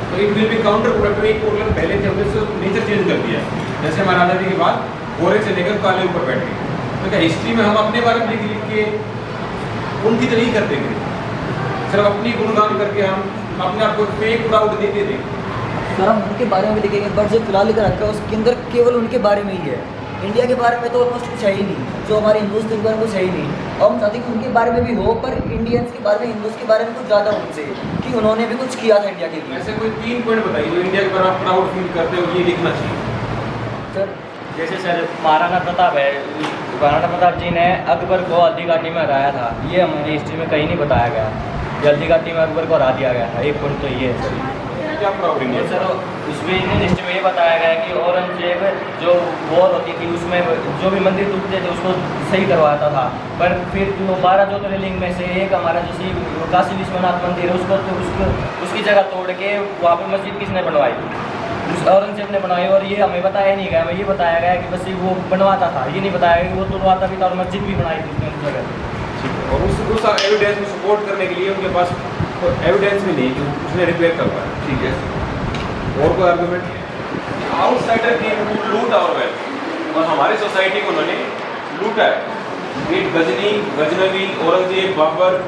तो it will be counter productive. एक प्रोग्राम पहले थे, हमने उसको नेचर चेंज कर दिया, जैसे हमारे आज़ादी के बाद गोरे से लेकर काले ऊपर बैठ गए, तो क्या हिस्ट्री में हम अपने बारे में लिख के उनकी तरह ही कर देंगे? सिर्फ अपनी गुणगान करके हम अपने आप को फेक प्राउड देते थे। सर हम उनके बारे में भी लिखेंगे, बट जो फिलहाल लिखा रखा है उसके अंदर केवल उनके बारे में ही है, इंडिया के बारे में तो ऑलमोस्ट कुछ है ही नहीं, जो हमारे हिंदूज के बारे में कुछ है ही नहीं। और हम चाहते हैं कि उनके बारे में भी हो, पर इंडियंस के बारे में, हिंदूज के बारे में कुछ ज़्यादा उनसे कि उन्होंने भी कुछ किया था इंडिया के लिए। ऐसे कोई 3 पॉइंट बताइए जो इंडिया के बारे में आप प्राउड फील करते हो, ये लिखना चाहिए। सर जैसे सर महाराणा प्रताप है, महाराणा प्रताप जी ने अकबर को हल्दी घाटी में हराया था, ये हमारी हिस्ट्री में कहीं नहीं बताया गया। हल्दी घाटी में अकबर को हरा दिया गया था, एक पॉइंट तो ये है सर। क्या प्राउड इंडिया? सर उसमें इंडियन हिस्ट्री में ये बताया गया कि औरंगजेब जो वॉर होती थी उसमें जो भी मंदिर टूटते थे उसको सही करवाता था, पर फिर जो 12 ज्योतिर्लिंग में से एक हमारा जो काशी विश्वनाथ मंदिर है उसको तो उसकी जगह तोड़ के वहाँ पर मस्जिद किसने बनवाई? औरंगजेब ने बनाई, और ये हमें बताया नहीं गया। हमें ये बताया गया कि बस ये वो बनवाता था, ये नहीं बताया गया कि वो तुड़वाता भी था और मस्जिद भी बनाई थी उसने उस जगह। और उस एविडेंस को सपोर्ट करने के लिए उनके पास एविडेंस भी नहीं कि उसने रिपेयर करवाया। ठीक है, और कोई argument? Outsider came to loot our wealth, और हमारी सोसाइटी को उन्होंने लूटा है। ये गजनी, गजनवी, औरंगजेब, बाबर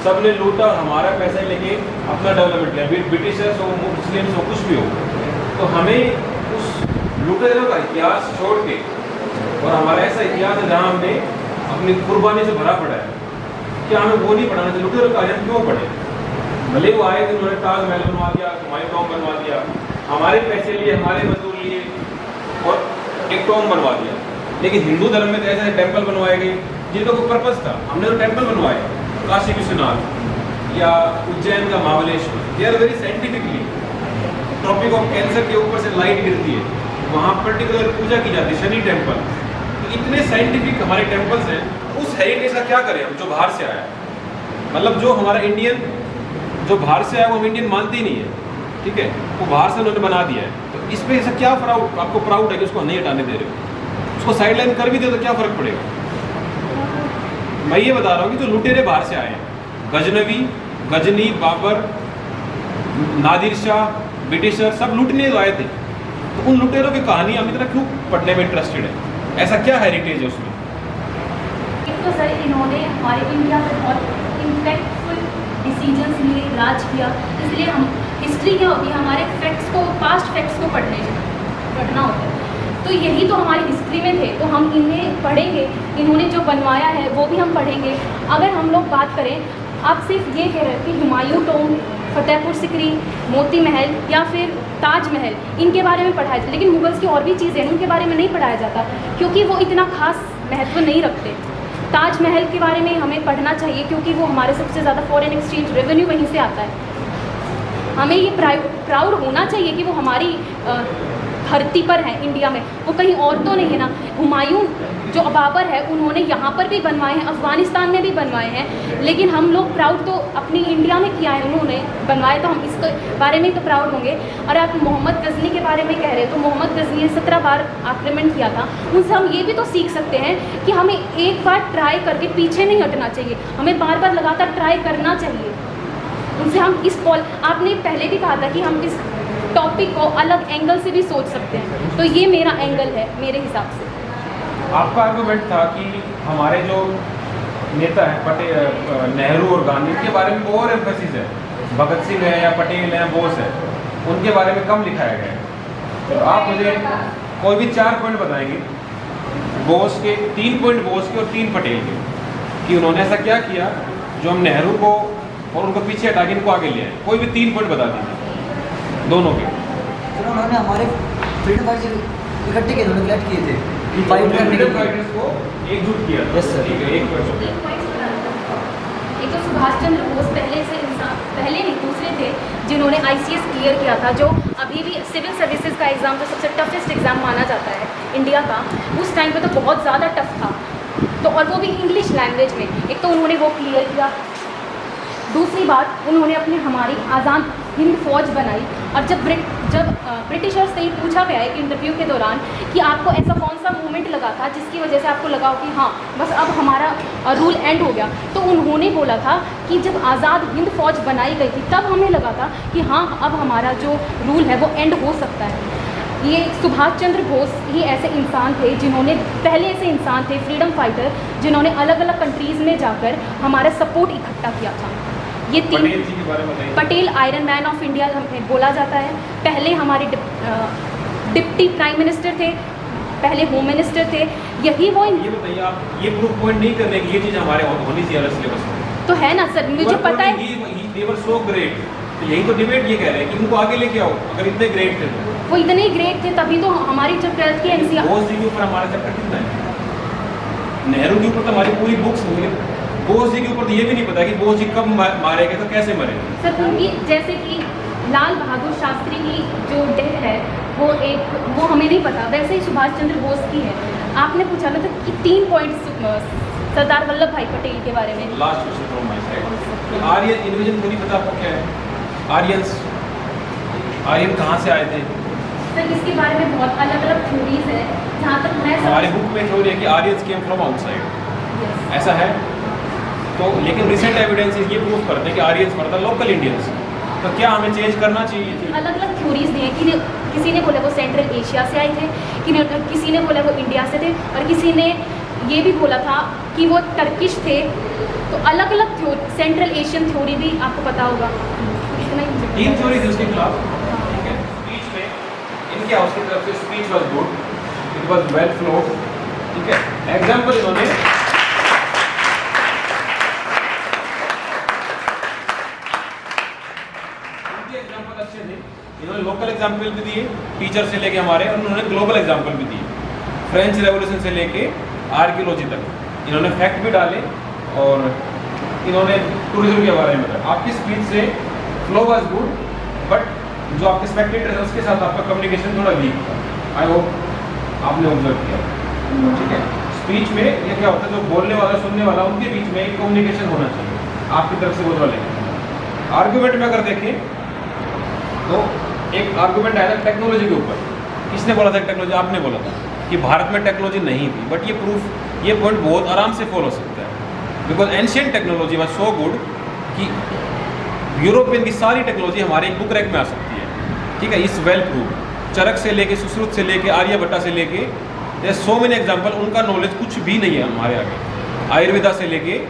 सब ने लूटा, हमारा पैसा लेके अपना डेवलपमेंट किया, ब्रिटिशर्स हो, मुस्लिम्स हो, कुछ भी हो। तो हमें उस लूटेरों का इतिहास छोड़ के, और हमारा ऐसा इतिहास है जहाँ हमने अपनी कुर्बानी से भरा पड़ा है, क्या हमें वो नहीं पढ़ाना चाहिए? लूटेरों का हम क्यों पढ़े? भले वो आए थे, उन्होंने ताजमहल बनवा दिया, हुमायूं टॉम बनवा दिया, हमारे पैसे लिए, हमारे मजदूर लिए और एक टॉम बनवा दिया। लेकिन हिंदू धर्म में तो ऐसे टेम्पल बनवाए गए जिनका कोई पर्पस था। हमने तो टेम्पल बनवाए, काशी विश्वनाथ या उज्जैन का Mahabaleshwar, they are very scientifically. Tropic of Cancer के ऊपर से लाइट गिरती है, वहाँ पर्टिकुलर पूजा की जाती है, शनि टेम्पल। तो इतने साइंटिफिक हमारे टेम्पल्स हैं, उस हेरिटेज का क्या करें हम जो बाहर से आया? मतलब जो हमारा इंडियन, जो बाहर से आया वो हम इंडियन मानते ही नहीं है, ठीक है, वो बाहर से उन्होंने बना दिया है। तो इस पर ऐसा क्या प्राउड, आपको प्राउड है कि उसको नहीं हटाने दे रहे हो? उसको साइडलाइन कर भी दे तो क्या फ़र्क पड़ेगा? मैं ये बता रहा हूँ कि जो लुटेरे बाहर से आए हैं, गजनवी, गजनी, बाबर, नादिर शाह, ब्रिटिशर, सब लूटने तो आए थे। तो उन लुटेरों की कहानी हम इतना क्यों पढ़ने में इंटरेस्टेड है? ऐसा क्या हेरिटेज है उसमें? एक तो सर इन्होंने हमारे इंडिया में बहुत इम्पैक्टफुल डिसीजंस लिए, राज किया, इसलिए हम हिस्ट्री क्या होती है, हमारे फैक्ट्स को, पास्ट फैक्ट्स को पढ़ना होता है। तो यही तो हमारी हिस्ट्री में थे, तो हम इन्हें पढ़ेंगे, इन्होंने जो बनवाया है वो भी हम पढ़ेंगे। अगर हम लोग बात करें, आप सिर्फ ये कह रहे हैं कि हुमायूं टॉम, फतेहपुर सिकरी, मोती महल या फिर ताजमहल, इनके बारे में पढ़ाया जाता, लेकिन मुगल्स की और भी चीज़ें हैं उनके बारे में नहीं पढ़ाया जाता, क्योंकि वो इतना खास महत्व नहीं रखते। ताजमहल के बारे में हमें पढ़ना चाहिए, क्योंकि वो हमारे सबसे ज़्यादा फॉरेन एक्सचेंज रेवेन्यू वहीं से आता है। हमें ये प्राउड होना चाहिए कि वो हमारी धरती पर है, इंडिया में, वो कहीं और तो नहीं है ना। हुमायूं जो बाबर है, उन्होंने यहाँ पर भी बनवाए हैं, अफ़गानिस्तान में भी बनवाए हैं, लेकिन हम लोग प्राउड तो अपनी इंडिया में किया है, उन्होंने बनवाए, तो हम इसके बारे में तो प्राउड होंगे। और आप मोहम्मद गजनी के बारे में कह रहे हैं, तो मोहम्मद गजनी ने 17 बार आक्रमण किया था। उनसे हम ये भी तो सीख सकते हैं कि हमें एक बार ट्राई करके पीछे नहीं हटना चाहिए, हमें बार बार लगातार ट्राई करना चाहिए। उनसे हम आपने पहले भी कहा था कि हम इस टॉपिक को अलग एंगल से भी सोच सकते हैं, तो ये मेरा एंगल है मेरे हिसाब से। आपका आर्गुमेंट था कि हमारे जो नेता हैं, पटेल, नेहरू और गांधी, के बारे में ओवर एम्फेसिस है, भगत सिंह है या पटेल है, बोस है, उनके बारे में कम लिखाया गया है। तो आप मुझे कोई भी 4 पॉइंट बताएंगे बोस के, 3 पॉइंट बोस के और 3 पटेल के, कि उन्होंने ऐसा क्या किया जो हम नेहरू को और उनको पीछे हटा के इनको आगे ले आए। कोई भी 3 पॉइंट बता दीजिए दोनों के। उन्होंने हमारे फ्रीडम फाइटर्स इकट्ठे किए, उन्होंने कलेक्ट किए थे, फाइट करने के फाइटर्स को एकजुट किया। Yes sir. ठीक है, एक पॉइंट। एक तो सुभाष चंद्र बोस पहले नहीं दूसरे थे जिन्होंने ICS क्लियर किया था, जो अभी भी सिविल सर्विसेज का एग्ज़ाम जो सबसे टफेस्ट एग्ज़ाम माना जाता है इंडिया का, उस टाइम पे तो बहुत ज़्यादा टफ था, तो और वो भी इंग्लिश लैंग्वेज में। एक तो उन्होंने वो क्लियर किया, दूसरी बात उन्होंने हमारी आज़ाद हिंद फौज बनाई। और जब ब्रिटिशर्स से ही पूछा गया है इंटरव्यू के दौरान कि आपको ऐसा कौन सा मूवमेंट लगा था जिसकी वजह से आपको लगा हो कि हाँ बस अब हमारा रूल एंड हो गया, तो उन्होंने बोला था कि जब आज़ाद हिंद फौज बनाई गई थी तब हमें लगा था कि हाँ अब हमारा जो रूल है वो एंड हो सकता है। ये सुभाष चंद्र बोस ही ऐसे इंसान थे जिन्होंने, पहले ऐसे इंसान थे फ्रीडम फाइटर, जिन्होंने अलग अलग कंट्रीज़ में जाकर हमारा सपोर्ट इकट्ठा किया था। ये 3 पटेल जी के बारे में बताइए। Patel iron man of India बोला जाता है। पहले हमारे डिप्टी प्राइम मिनिस्टर थे, पहले होम मिनिस्टर थे। यही वो ये बताइए, आप ये प्रूफ पॉइंट नहीं करने की ये चीज़ हमारे होनी चाहिए अलग सिलेबस में तो है ना सर, मुझे पता है। दे वर सो ग्रेट, तो यही तो डिबेट ये कह रहे हैं कि उनको आगे लेके आओ, अगर इतने ग्रेट थे तो। वो इतने ही ग्रेट थे तभी तो हमारी जब 12th की NCERT, बोस जी के ऊपर हमारा चैप्टर कितना है? नेहरू के ऊपर तो हमारी पूरी बुक्स होंगी। बोस जी के ऊपर तो ये भी नहीं पता कि बोस जी कब मारे गए, तो कैसे मरे। सर उनकी जैसे कि लाल बहादुर शास्त्री की जो डेथ है वो हमें नहीं पता, वैसे ही सुभाष चंद्र बोस की है। आपने पूछा ना कि 3 पॉइंट्स सरदार वल्लभ भाई पटेल के बारे में। Last question from my side, Aryan invasion को नहीं पता आपको क्या है? आर्यन कहाँ से आए थे? सर इसके बारे में बहुत अलग अलग थ्योरीज है, जहाँ तक मैं हमारे बुक में थ्योरी है कि आर्यंस केम फ्रॉम आउटसाइड, ऐसा है। तो लेकिन रिसेंट एविडेंसेस ये प्रूव करते हैं कि आर्यंस मतलब लोकल इंडियंस। तो क्या हमें चेंज करना चाहिए थी? अलग अलग थ्योरीज दी है कि किसी ने बोला वो सेंट्रल एशिया से आए थे, किसी ने बोला वो इंडिया से थे, और किसी ने ये भी बोला था कि वो टर्किश थे। तो अलग अलग सेंट्रल एशियन थ्योरी भी आपको पता होगा। तीन थ्योरी थी उसके खिलाफ, ठीक है। स्पीच में इनके हाउस की तरफ से speech was good, it was well flow, ठीक है। एग्जांपल इन्होंने एग्जांपल अच्छे थे, इन्होंने लोकल एग्जांपल भी दिए टीचर से लेके हमारे, और उन्होंने ग्लोबल एग्जांपल भी दिए, फ्रेंच रेवोल्यूशन से लेके आर्कियोलॉजी तक इन्होंने फैक्ट भी डाले, और इन्होंने टूरिज्म के बारे में बताया। आपकी स्पीच से फ्लो वाज गुड, बट जो आपके स्पेक्टेटर है उसके साथ आपका कम्युनिकेशन थोड़ा वीक था। आई होप आपने ऑब्जर्व किया, ठीक है। स्पीच में ये क्या होता है, जो बोलने वाला सुनने वाला उनके बीच में एक कम्युनिकेशन होना चाहिए, आपकी तरफ से वो वाले। आर्गूमेंट में अगर देखें तो एक आर्गूमेंट आया था टेक्नोलॉजी के ऊपर। किसने बोला था टेक्नोलॉजी? आपने बोला था कि भारत में टेक्नोलॉजी नहीं थी, बट ये पॉइंट बहुत आराम से फॉलो हो सकता है, because ancient technology was so good कि यूरोपियन की सारी टेक्नोलॉजी हमारे एक बुक रैक में आ सकती है, ठीक है। इस वेल प्रूव, चरक से लेके सुश्रुत से लेके आर्यभट्टा से लेके दे सो मेनी एग्जाम्पल, उनका नॉलेज कुछ भी नहीं है हमारे आगे, आयुर्वेदा से लेके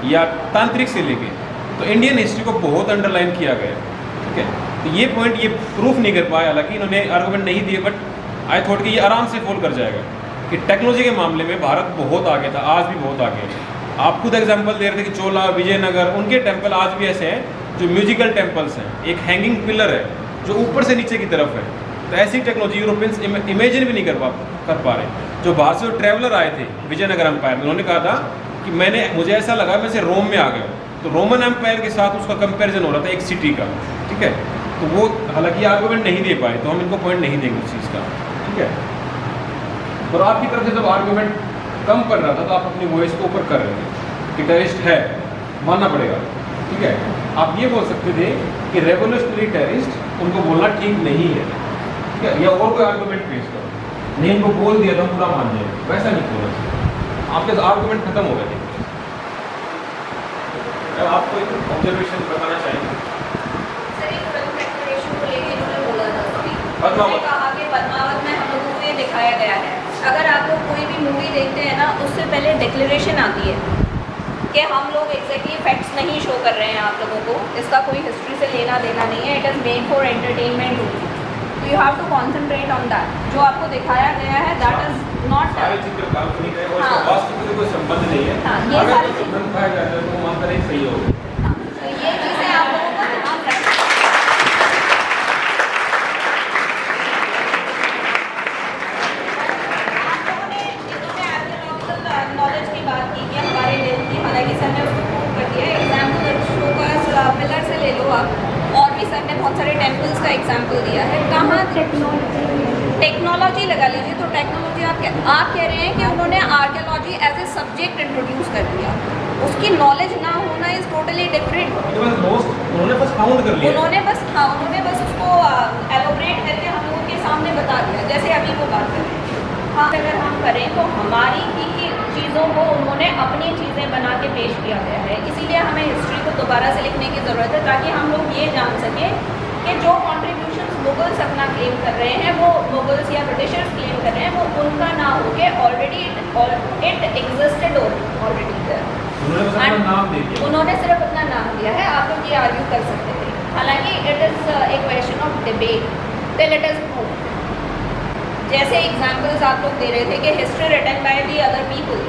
या तांत्रिक से लेके। तो इंडियन हिस्ट्री को बहुत अंडरलाइन किया गया, ठीक है। तो ये पॉइंट ये प्रूफ नहीं कर पाया, हालांकि इन्होंने आर्गूमेंट नहीं दिए, बट आई थॉट कि ये आराम से फॉल कर जाएगा कि टेक्नोलॉजी के मामले में भारत बहुत आगे था, आज भी बहुत आगे है। आप खुद एग्जांपल दे रहे थे कि चोला, विजयनगर, उनके टेंपल आज भी ऐसे हैं जो म्यूजिकल टेंपल्स हैं, एक हैंगिंग पिलर है जो ऊपर से नीचे की तरफ है। तो ऐसी टेक्नोलॉजी यूरोपियंस इमेजिन भी नहीं कर पा रहे। जो बाहर से ट्रैवलर आए थे विजयनगर एम्पायर में, उन्होंने कहा था कि मुझे ऐसा लगा मैं से रोम में आ गया। तो रोमन एम्पायर के साथ उसका कंपैरिजन हो रहा था एक सिटी का, ठीक है। तो वो हालांकि आर्गूमेंट नहीं दे पाए, तो हम इनको पॉइंट नहीं देंगे उस चीज़ का, ठीक है। और आपकी तरफ से जब आर्गूमेंट कम कर रहा था तो आप अपनी वॉइस को ऊपर कर रहे थे कि टेररिस्ट है, मानना पड़ेगा, ठीक है। आप ये बोल सकते थे कि रेवोल्यूशनरी टेररिस्ट, उनको बोलना ठीक नहीं है, ठीक है, या और कोई आर्गूमेंट पेश करो, नहीं इनको बोल दिया तो पूरा मान जाए, वैसा नहीं बोलना चाहिए। आपके आर्गूमेंट खत्म हो गए थे। आपको एक ऑब्जर्वेशन बताना चाहेंगे सर, एक फिल्म डेक्लेरेशन को लेके इन्होंने बोला था, पद्मावत, कहा कि पद्मावत में हम लोगों को ये दिखाया गया है। अगर आप लोग कोई भी मूवी देखते हैं ना, उससे पहले डिक्लेरेशन आती है कि हम लोग एग्जैक्टली फैक्ट्स नहीं शो कर रहे हैं आप लोगों को, इसका कोई हिस्ट्री से लेना देना नहीं है, it is made for entertainment only. तो you have to concentrate on that. जो आपको दिखाया गया है दैट इज नॉट सारे चित्र काल्पनिक है और इसका वास्तविक से कोई संबंध नहीं है। हाँ, ये अगर सारी कोई संबंध पाया जाता है तो मानता नहीं सही होगा। तो ये चीज़ें आप लोगों को ध्यान रखना है। नॉलेज की बात की कि हमारे लेवल की, हालांकि सर ने उसको प्रूव कर दिया है। एग्जाम्पल का पिलर से ले लो आप, और भी सर ने बहुत सारे टेम्पल्स का एग्जाम्पल दिया है। कहाँ टेक्नोलॉजी लगा लीजिए, तो टेक्नोलॉजी आप कह रहे हैं कि उन्होंने archaeology as a subject introduce कर दिया, उसकी नॉलेज ना होना इज़ टोटली डिफरेंट। उन्होंने बस फाउंड कर लिया, उन्होंने बस उसको एलोबरेट करके हम लोगों के सामने बता दिया, जैसे अभी वो बात करें। हाँ, अगर हम करें तो हमारी ही चीज़ों को उन्होंने अपनी चीज़ें बना के पेश किया गया है। इसीलिए हमें हिस्ट्री को दोबारा से लिखने की ज़रूरत है, ताकि हम लोग ये जान सकें कि जो कॉन्ट्रीब्यूशंस मुगल्स अपना क्लेम कर रहे हैं, वो मुगल्स या ब्रिटिशर्स क्लेम कर रहे हैं, वो उनका ना हो के already it existed already there. उन्होंने सिर्फ अपना नाम दिया है। आप लोग ये आर्ग्यू कर सकते थे, हालांकि it is a question of debate till it is proved. जैसे एग्जाम्पल्स आप लोग दे रहे थे कि history written by the other people,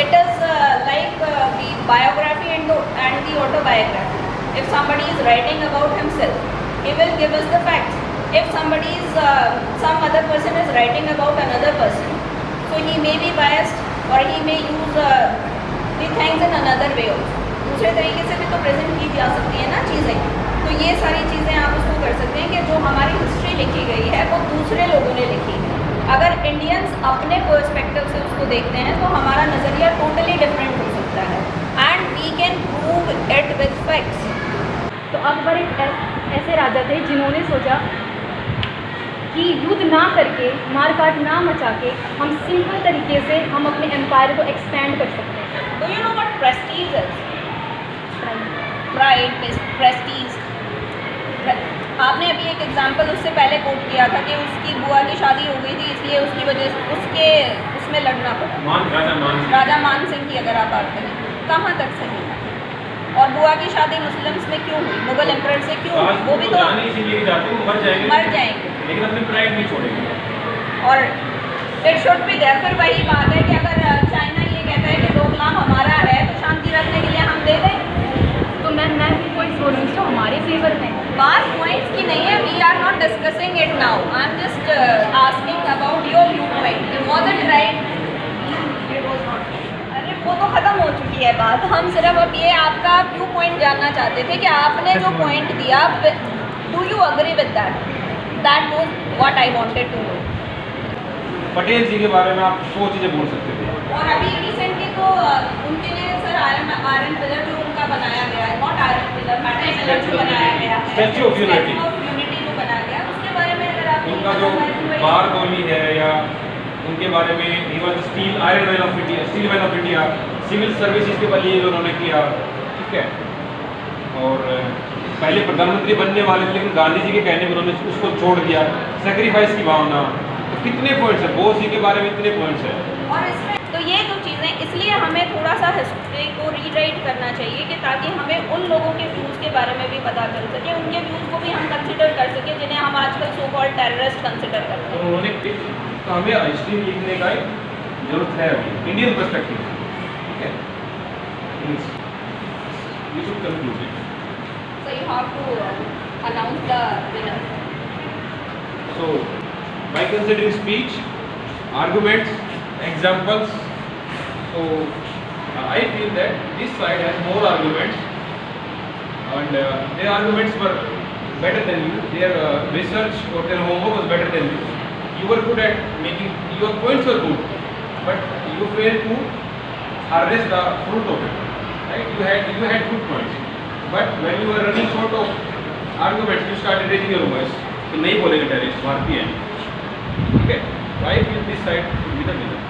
it is like the biography and the autobiography. If somebody is writing about himself, he will give us the facts. If some other person is writing about another person, so he may be biased or he may use the things in another way also. दूसरे तरीके से भी तो present की जा सकती है ना चीज़ें। तो ये सारी चीज़ें आप उसको कर सकते हैं कि जो हमारी हिस्ट्री लिखी गई है वो दूसरे लोगों ने लिखी है। अगर इंडियंस अपने पर्सपेक्टिव से उसको देखते हैं तो हमारा नज़रिया टोटली डिफरेंट हो सकता है, and we can prove it with facts. तो अकबर एक ऐसे राजा थे जिन्होंने सोचा कि युद्ध ना करके, मार काट ना मचा के हम सिंपल तरीके से हम अपने एम्पायर को एक्सपेंड कर सकते हैं। Do you know what prestige is? Pride, prestige. आपने अभी एक एग्जांपल उससे पहले कोट किया था कि उसकी बुआ की शादी हो गई थी, इसलिए उसकी वजह से उसके उसमें लड़ना पड़ा। राजा मान सिंह की अगर आप बात करें, कहाँ तक सही है? और बुआ की शादी मुस्लिम्स में क्यों हुई, मुगल एम्परर से क्यों हुई? वो भी तो मर जाएंगे लेकिन अपनी प्राइड नहीं छोड़ेंगे। और इट शुड बी देयर। फिर वही बात है कि अगर चाइना ये कहता है कि डोकलाम हमारा है तो शांति रखने के लिए हम दे दें। तो मैं भी पॉइंट्स बोल रही हूँ जो हमारे फेवर में है। बात पॉइंट्स की नहीं है, we are not discussing it now, I am just asking about your viewpoint. Was it right? अरे वो तो ख़त्म हो चुकी है बात, हम सिर्फ अब ये आपका व्यू पॉइंट जानना चाहते थे कि आपने जो पॉइंट दिया, do you agree with that? That was what I wanted to know. Patel ji के बारे में आप 100 चीज़ें बोल सकते थे। और अभी रिसेंटली तो उनके लिए सर आयरन पिलर जो उनका बनाया गया है, not iron pillar, metal pillar जो बनाया गया है, स्टैच्यू ऑफ यूनिटी जो बनाया गया, उसके बारे में अगर आप उनका जो बार गोली है, या उनके बारे में he was steel iron man of India, steel man of India, civil services के लिए जो उन्होंने किया, ठीक है। और पहले प्रधानमंत्री बनने वाले थे, लेकिन गांधी जी के कहने पर उन्होंने उसको छोड़ दिया, सेक्रीफाइस की भावना। तो कितने पॉइंट्स है, बोस जी के बारे में इतने पॉइंट्स है। और इसमें तो ये जो चीज़ें, इसलिए हमें थोड़ा सा हिस्ट्री को रीराइट करना चाहिए कि ताकि हमें उन लोगों के व्यूज़ के बारे में भी पता चल सके, उनके व्यूज़ को भी हम कंसिडर कर सकें जिन्हें हम आजकल सो कॉल्ड टेररिस्ट कंसिडर करते हैं। तो उन्होंने तो हमें हिस्ट्री लिखने का जरूरत है अभी इंडियन पर्सपेक्टिव, ठीक है। We should conclude it. So you have to announce the winner. So, by considering speech, arguments, examples, so I feel that this side has more arguments, and their arguments were better than you. Their research or their homework was better than you. You were good at making, your points were good, but you failed to harness the fruit of it. Right? You had good points. But when you were running short of arguments, you started raising your voice. तो नहीं बोलेंगे terrorist, भारतीय हैं, ठीक है। So I feel this side will be the winner.